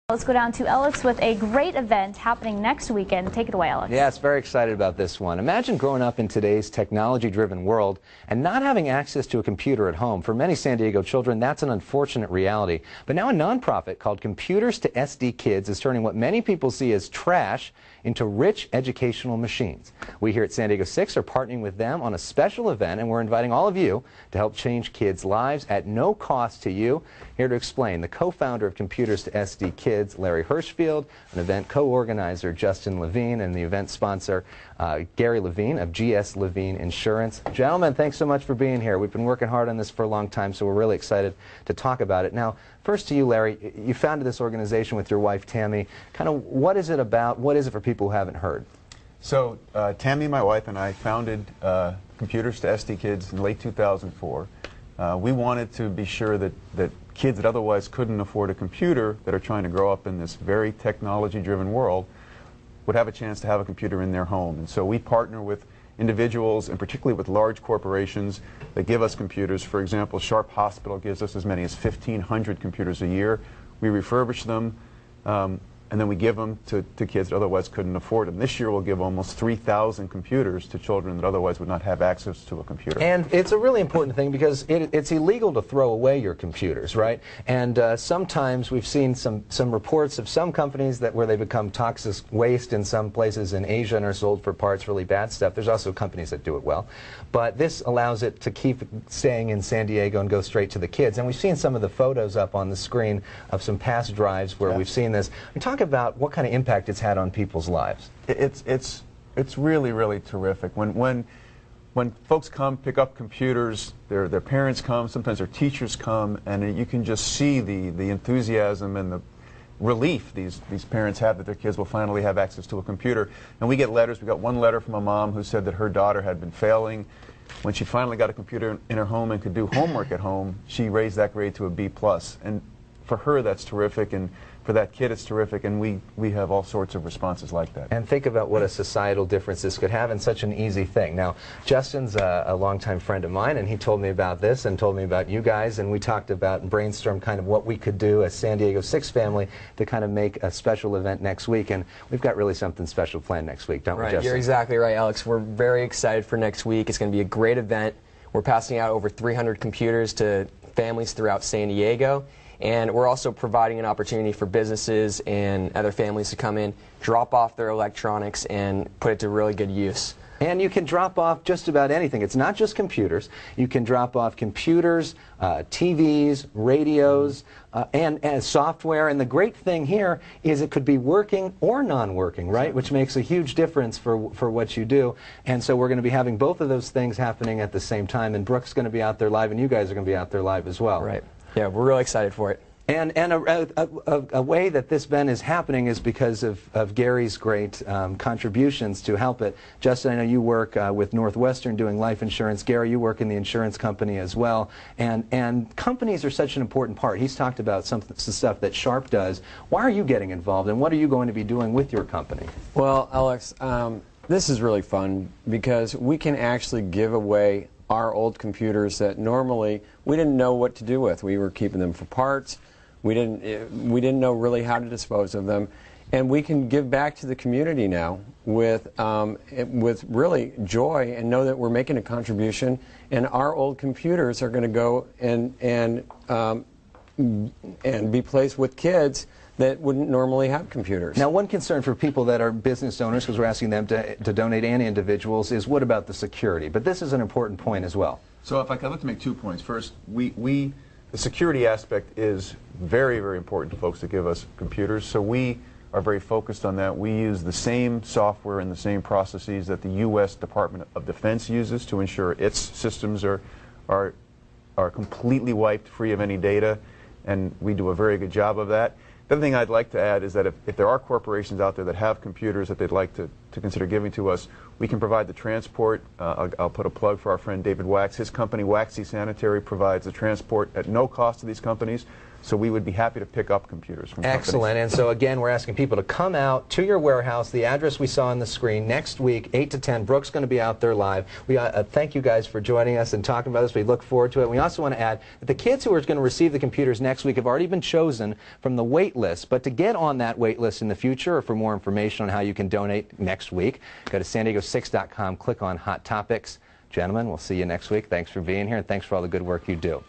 Let's go down to Elex with a great event happening next weekend. Take it away, Elex. Yes, very excited about this one. Imagine growing up in today's technology-driven world and not having access to a computer at home. For many San Diego children, that's an unfortunate reality. But now a nonprofit called Computers to SD Kids is turning what many people see as trash into rich educational machines. We here at San Diego 6 are partnering with them on a special event, and we're inviting all of you to help change kids' lives at no cost to you. Here to explain, the co-founder of Computers to SD Kids, Larry Hirschfield, an event co-organizer, Justin Levine, and the event sponsor, Gary Levine of GS Levine Insurance. Gentlemen, thanks so much for being here. We've been working hard on this for a long time, so we're really excited to talk about it. Now, first to you, Larry, you founded this organization with your wife, Tammy. Kind of what is it about? What is it for people who haven't heard? So, Tammy, my wife, and I founded Computers to SD Kids in late 2004. We wanted to be sure that kids that otherwise couldn't afford a computer, that are trying to grow up in this very technology-driven world, would have a chance to have a computer in their home. And so we partner with individuals, and particularly with large corporations, that give us computers. For example, Sharp Hospital gives us as many as 1,500 computers a year. We refurbish them, and then we give them to kids that otherwise couldn't afford them. This year we'll give almost 3,000 computers to children that otherwise would not have access to a computer. And it's a really important thing because it's illegal to throw away your computers, right? And sometimes we've seen some reports of some companies where they become toxic waste in some places in Asia and are sold for parts, really bad stuff. There's also companies that do it well. But this allows it to keep staying in San Diego and go straight to the kids. And we've seen some of the photos up on the screen of some past drives where we've seen this. Talk about what kind of impact it's had on people's lives. It's really, really terrific. When folks come pick up computers, their parents come, sometimes their teachers come, and you can just see the enthusiasm and the relief these parents have that their kids will finally have access to a computer. And we get letters. We got one letter from a mom who said that her daughter had been failing. When she finally got a computer in her home and could do homework at home, she raised that grade to a B+. And for her, that's terrific, and for that kid, it's terrific, and we have all sorts of responses like that. And think about what a societal difference this could have in such an easy thing. Now, Justin's a longtime friend of mine, and he told me about this and told me about you guys, and we talked about and brainstormed kind of what we could do as San Diego 6 family to kind of make a special event next week, and we've got really something special planned next week, don't we, Justin? You're exactly right, Alex. We're very excited for next week. It's going to be a great event. We're passing out over 300 computers to families throughout San Diego. And we're also providing an opportunity for businesses and other families to come in, drop off their electronics, and put it to really good use. And you can drop off just about anything. It's not just computers. You can drop off computers, TVs, radios, and software. And the great thing here is it could be working or non-working, right? Which makes a huge difference for what you do. And so we're going to be having both of those things happening at the same time. And Brooke's going to be out there live, and you guys are going to be out there live as well. Right. Yeah, we're really excited for it. And a way that this event is happening is because of Gary's great contributions to help it. Justin, I know you work with Northwestern doing life insurance. Gary, you work in the insurance company as well. And companies are such an important part. He's talked about some stuff that Sharp does. Why are you getting involved, and what are you going to be doing with your company? Well, Alex, this is really fun because we can actually give away our old computers that normally we didn't know what to do with. We were keeping them for parts. We didn't know really how to dispose of them, and we can give back to the community now with really joy and know that we're making a contribution. And our old computers are going to go and be placed with kids that wouldn't normally have computers. Now, one concern for people that are business owners, because we're asking them to donate, and individuals, is what about the security? But this is an important point as well. So if I'd like to make 2 points. First, the security aspect is very, very important to folks that give us computers. So we are very focused on that. We use the same software and the same processes that the U.S. Department of Defense uses to ensure its systems are completely wiped free of any data, and we do a very good job of that. The other thing I'd like to add is that if there are corporations out there that have computers that they'd like to to consider giving to us, we can provide the transport. I'll put a plug for our friend David Wax. His company, Waxy Sanitary, provides the transport at no cost to these companies. So we would be happy to pick up computers from Excellent. companies. And so again, we're asking people to come out to your warehouse. The address we saw on the screen next week, 8 to 10. Brooke's going to be out there live. We thank you guys for joining us and talking about this. We look forward to it. We also want to add that the kids who are going to receive the computers next week have already been chosen from the wait list. But to get on that wait list in the future, or for more information on how you can donate next week, go to san diego6.com, click on Hot Topics. Gentlemen, we'll see you next week. Thanks for being here, and thanks for all the good work you do.